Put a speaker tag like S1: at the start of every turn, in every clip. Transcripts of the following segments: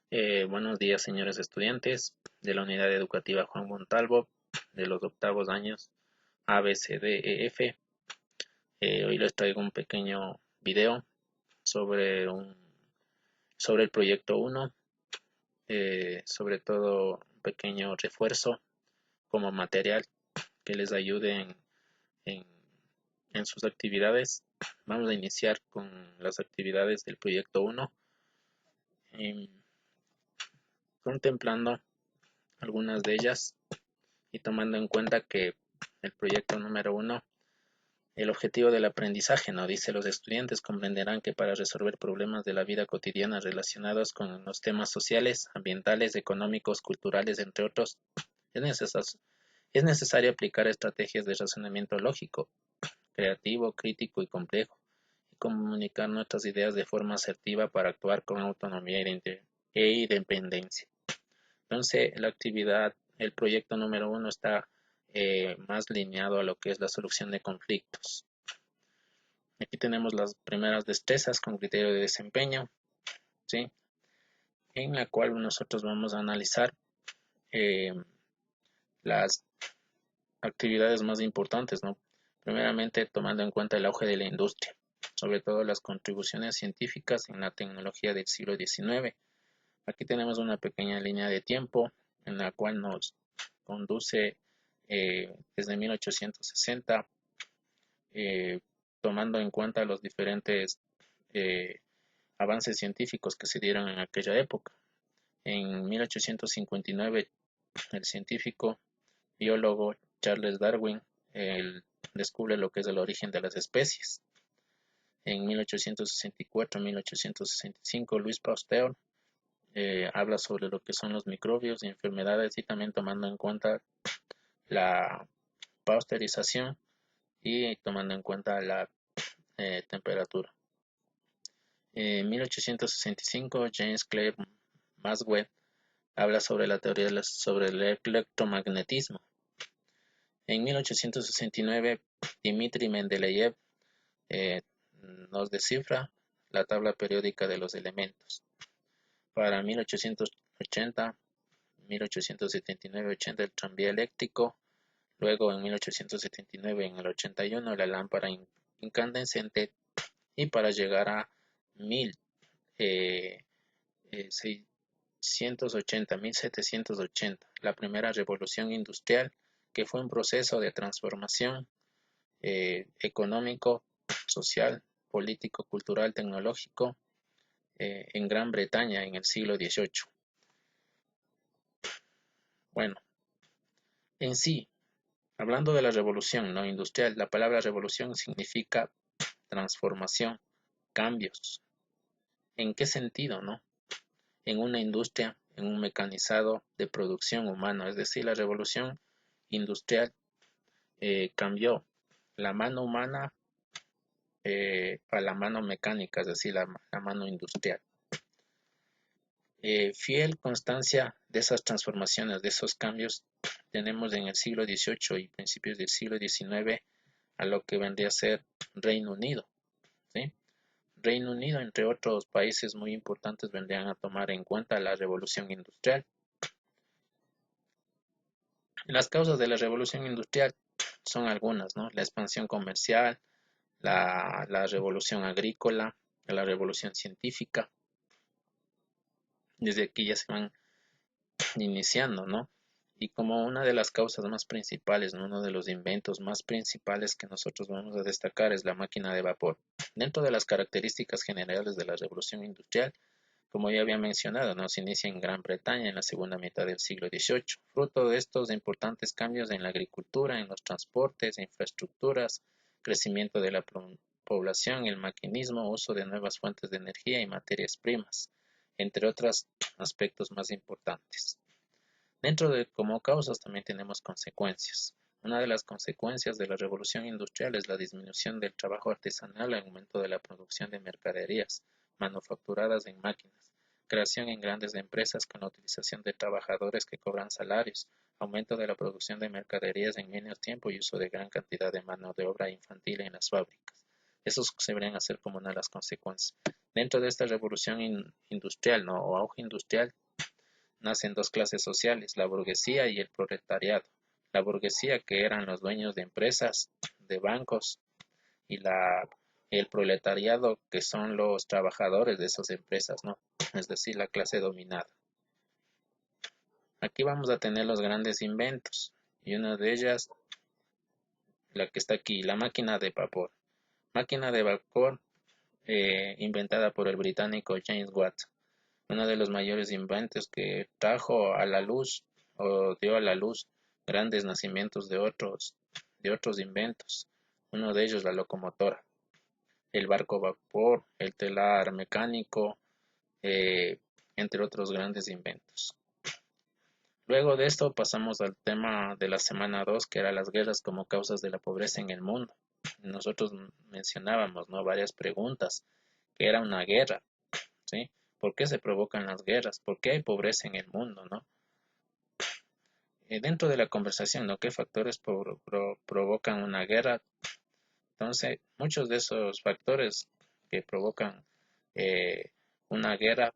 S1: Buenos días, señores estudiantes de la Unidad Educativa Juan Montalvo, de los octavos años A, B, C, D, E, F. Hoy les traigo un pequeño video sobre sobre el proyecto 1, sobre todo un pequeño refuerzo como material que les ayude en, en sus actividades. Vamos a iniciar con las actividades del proyecto 1, contemplando algunas de ellas y tomando en cuenta que el proyecto número 1, el objetivo del aprendizaje, ¿no? Dice: los estudiantes comprenderán que para resolver problemas de la vida cotidiana relacionados con los temas sociales, ambientales, económicos, culturales, entre otros, es es necesario aplicar estrategias de razonamiento lógico, creativo, crítico y complejo, y comunicar nuestras ideas de forma asertiva para actuar con autonomía e independencia. Entonces, el proyecto número 1 está más lineado a lo que es la solución de conflictos. Aquí tenemos las primeras destrezas con criterio de desempeño, ¿sí? En la cual nosotros vamos a analizar eh, las actividades más importantes, ¿no? Primeramente, tomando en cuenta el auge de la industria, sobre todo las contribuciones científicas en la tecnología del siglo XIX. Aquí tenemos una pequeña línea de tiempo en la cual nos conduce desde 1860, eh, tomando en cuenta los diferentes eh, avances científicos que se dieron en aquella época. En 1859, el científico biólogo Charles Darwin descubre lo que es el origen de las especies. En 1864-1865, Louis Pasteur habla sobre lo que son los microbios y enfermedades, y también tomando en cuenta la pasteurización y tomando en cuenta la temperatura. En 1865, James Clerk Maxwell habla sobre la teoría sobre el electromagnetismo. En 1869, Dmitri Mendeleev eh, nos descifra la tabla periódica de los elementos. Para 1880, 1879-80, el tranvía eléctrico. Luego, en 1879, en el 81, la lámpara incandescente. Y para llegar a 1780, la primera revolución industrial, que fue un proceso de transformación económico, social, político, cultural, tecnológico en Gran Bretaña en el siglo XVIII. Bueno, en sí, hablando de la revolución no industrial, la palabra revolución significa transformación, cambios. ¿En qué sentido, no? En una industria, en un mecanizado de producción humano, es decir, la revolución industrial cambió la mano humana a la mano mecánica, es decir, la mano industrial. Fiel constancia de esas transformaciones, de esos cambios, tenemos en el siglo XVIII y principios del siglo XIX a lo que vendría a ser Reino Unido, ¿sí? Reino Unido, entre otros países muy importantes, vendrían a tomar en cuenta la revolución industrial. Las causas de la revolución industrial son algunas, ¿no? La expansión comercial, la revolución agrícola, la revolución científica. Desde aquí ya se van iniciando, ¿no? Y como una de las causas más principales, ¿no? Uno de los inventos más principales que nosotros vamos a destacar es la máquina de vapor. Dentro de las características generales de la revolución industrial, como ya había mencionado, ¿no? Se inicia en Gran Bretaña en la segunda mitad del siglo XVIII, fruto de estos importantes cambios en la agricultura, en los transportes, infraestructuras, crecimiento de la población, el maquinismo, uso de nuevas fuentes de energía y materias primas, entre otros aspectos más importantes. Dentro de como causas también tenemos consecuencias. Una de las consecuencias de la revolución industrial es la disminución del trabajo artesanal, el aumento de la producción de mercaderías manufacturadas en máquinas, creación en grandes empresas con la utilización de trabajadores que cobran salarios, aumento de la producción de mercaderías en menos tiempo y uso de gran cantidad de mano de obra infantil en las fábricas. Esos se deberían hacer como una de las consecuencias. Dentro de esta revolución industrial, ¿no? O auge industrial, nacen dos clases sociales, la burguesía y el proletariado. La burguesía, que eran los dueños de empresas, de bancos, y el proletariado, que son los trabajadores de esas empresas, ¿no? Es decir, la clase dominada. Aquí vamos a tener los grandes inventos, y una de ellas, la que está aquí, la máquina de vapor. Máquina de vapor inventada por el británico James Watt, uno de los mayores inventos que trajo a la luz o dio a la luz grandes nacimientos de otros inventos. Uno de ellos la locomotora, el barco vapor, el telar mecánico, eh, entre otros grandes inventos. Luego de esto pasamos al tema de la semana 2, que era las guerras como causas de la pobreza en el mundo. Nosotros mencionábamos, ¿no?, varias preguntas, que era una guerra, ¿sí? ¿Por qué se provocan las guerras? ¿Por qué hay pobreza en el mundo, no? Dentro de la conversación, ¿no?, ¿qué factores provocan una guerra? Entonces, muchos de esos factores que provocan eh, una guerra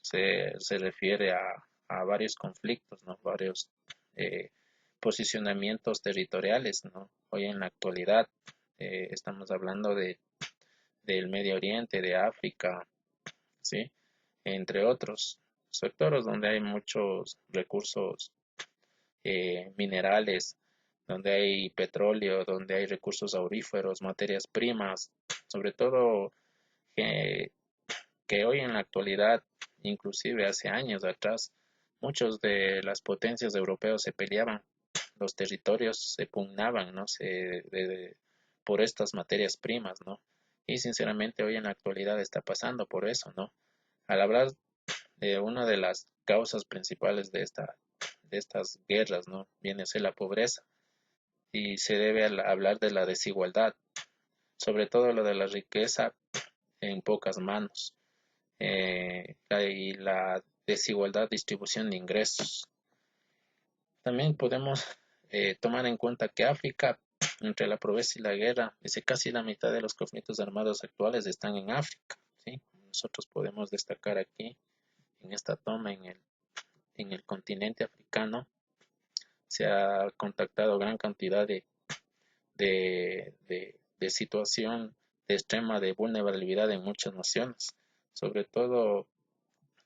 S1: se refiere a varios conflictos, ¿no? Varios eh, posicionamientos territoriales, ¿no? Hoy en la actualidad estamos hablando del Medio Oriente, de África, ¿sí? Entre otros sectores donde hay muchos recursos minerales, donde hay petróleo, donde hay recursos auríferos, materias primas, sobre todo que, que hoy en la actualidad, inclusive hace años atrás, muchos de las potencias europeas se peleaban, los territorios se pugnaban, ¿no? Por estas materias primas, ¿no? Y sinceramente hoy en la actualidad está pasando por eso, ¿no? Al hablar de una de las causas principales de estas guerras, ¿no?, viene a ser la pobreza, y se debe hablar de la desigualdad, sobre todo lo de la riqueza en pocas manos, y la desigualdad distribución de ingresos. También podemos tomar en cuenta que África, entre la pobreza y la guerra, dice casi la mitad de los conflictos armados actuales están en África, ¿sí? Nosotros podemos destacar aquí en esta toma en el continente africano se ha contactado gran cantidad de situación de extrema de vulnerabilidad en muchas naciones, sobre todo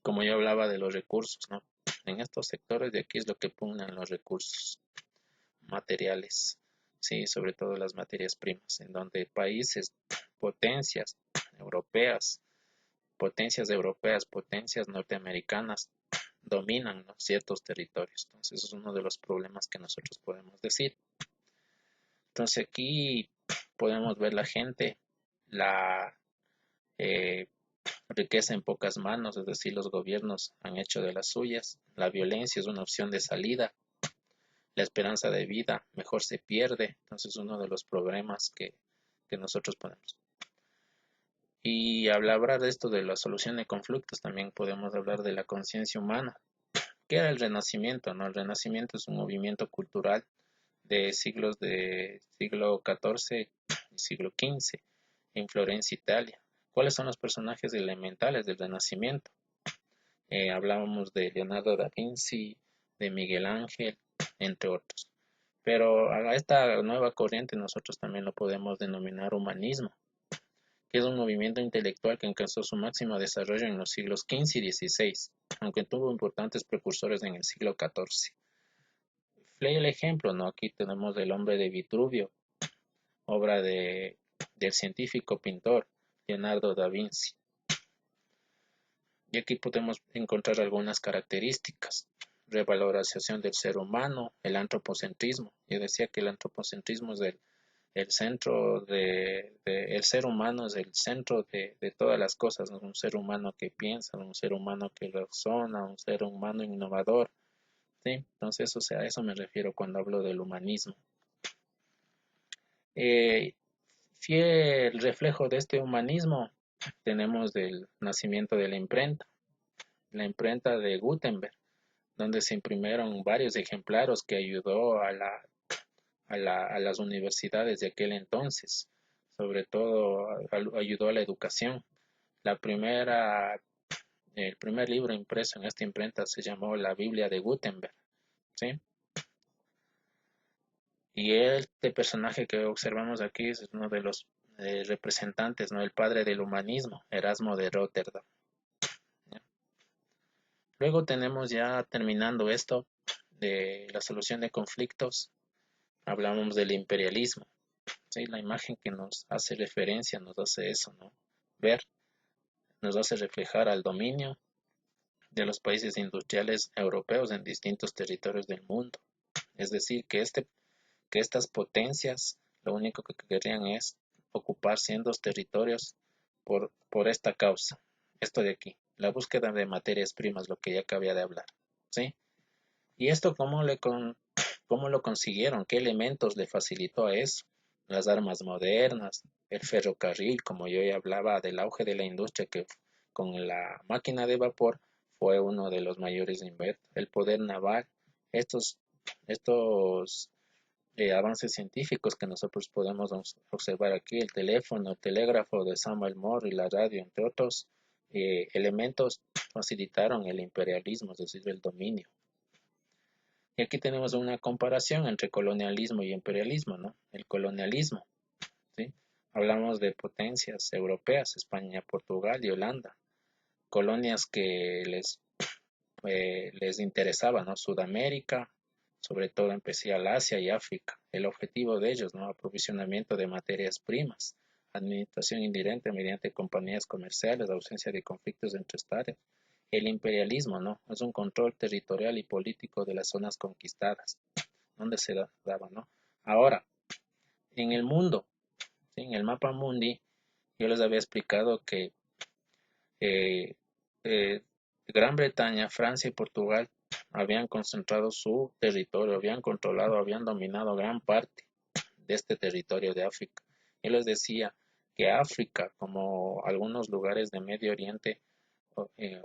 S1: como yo hablaba de los recursos, ¿no? En estos sectores de aquí es lo que pugnan los recursos materiales, sí, sobre todo las materias primas, en donde países, potencias europeas, potencias norteamericanas dominan, ¿no?, ciertos territorios. Entonces, eso es uno de los problemas que nosotros podemos decir. Entonces, aquí podemos ver la gente, la eh, riqueza en pocas manos, es decir, los gobiernos han hecho de las suyas. La violencia es una opción de salida. La esperanza de vida mejor se pierde. Entonces, uno de los problemas que nosotros ponemos. Y al hablar de esto de la solución de conflictos, también podemos hablar de la conciencia humana. ¿Qué era el Renacimiento? ¿No? El Renacimiento es un movimiento cultural de siglo XIV y siglo XV en Florencia, Italia. ¿Cuáles son los personajes elementales del Renacimiento? Hablábamos de Leonardo da Vinci, de Miguel Ángel, entre otros. Pero a esta nueva corriente nosotros también lo podemos denominar humanismo, que es un movimiento intelectual que alcanzó su máximo desarrollo en los siglos XV y XVI, aunque tuvo importantes precursores en el siglo XIV. Lee el ejemplo, ¿no? Aquí tenemos El hombre de Vitruvio, obra del científico pintor Leonardo da Vinci. Y aquí podemos encontrar algunas características. Revalorización del ser humano, el antropocentrismo. Yo decía que el antropocentrismo es el centro el ser humano es el centro de todas las cosas, ¿no? Un ser humano que piensa, un ser humano que razona, un ser humano innovador, ¿sí? Entonces, a eso me refiero cuando hablo del humanismo. Fiel reflejo de este humanismo tenemos del nacimiento de la imprenta de Gutenberg, donde se imprimieron varios ejemplares que ayudó a las universidades de aquel entonces, sobre todo ayudó a la educación. La primera, el primer libro impreso en esta imprenta se llamó La Biblia de Gutenberg, ¿sí? Y este personaje que observamos aquí es uno de los representantes, ¿no? El padre del humanismo, Erasmo de Rotterdam, ¿ya? Luego tenemos ya terminando esto de la solución de conflictos, hablamos del imperialismo, ¿sí? La imagen que nos hace referencia nos hace eso, ¿no? Ver, nos hace reflejar al dominio de los países industriales europeos en distintos territorios del mundo. Es decir, que estas potencias lo único que querían es ocupar ciertos territorios por esta causa. Esto de aquí, la búsqueda de materias primas, lo que ya acabé de hablar, ¿sí? ¿Y esto cómo lo consiguieron? ¿Qué elementos le facilitó a eso? Las armas modernas, el ferrocarril, como yo ya hablaba del auge de la industria que con la máquina de vapor fue uno de los mayores inventos, el poder naval, estos, estos avances científicos que nosotros podemos observar aquí, el teléfono, el telégrafo de Samuel Moore y la radio, entre otros elementos, facilitaron el imperialismo, es decir, el dominio. Y aquí tenemos una comparación entre colonialismo y imperialismo, ¿no? El colonialismo, ¿sí? Hablamos de potencias europeas, España, Portugal y Holanda, colonias que les interesaba, ¿no? Sudamérica, sobre todo en especial Asia y África. El objetivo de ellos, ¿no? Aprovisionamiento de materias primas, administración indirecta mediante compañías comerciales, ausencia de conflictos entre estados. El imperialismo, ¿no? Es un control territorial y político de las zonas conquistadas, donde se daba, ¿no? Ahora, en el mundo, ¿sí? En el mapa mundi, yo les había explicado que eh, eh, Gran Bretaña, Francia y Portugal habían concentrado su territorio, habían controlado, habían dominado gran parte de este territorio de África. Yo les decía que África, como algunos lugares de Medio Oriente,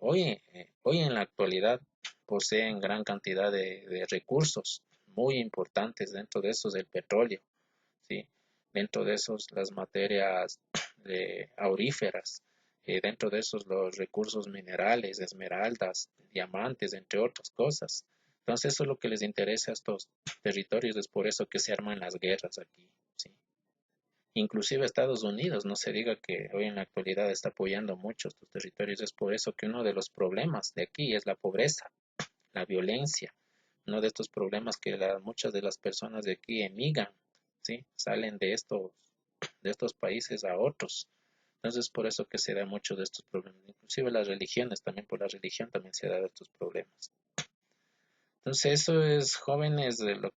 S1: hoy en la actualidad poseen gran cantidad de recursos muy importantes, dentro de esos el petróleo, ¿sí? Dentro de esos las materias auríferas, dentro de esos los recursos minerales, esmeraldas, diamantes, entre otras cosas. Entonces eso es lo que les interesa a estos territorios, es por eso que se arman las guerras aquí, ¿sí? Inclusive Estados Unidos, no se diga que hoy en la actualidad está apoyando mucho estos territorios, es por eso que uno de los problemas de aquí es la pobreza, la violencia, uno de estos problemas que muchas de las personas de aquí emigran, ¿sí? Salen de estos países a otros. Entonces, por eso que se da mucho de estos problemas. Inclusive las religiones, también por la religión también se da de estos problemas. Entonces, eso es, jóvenes, de lo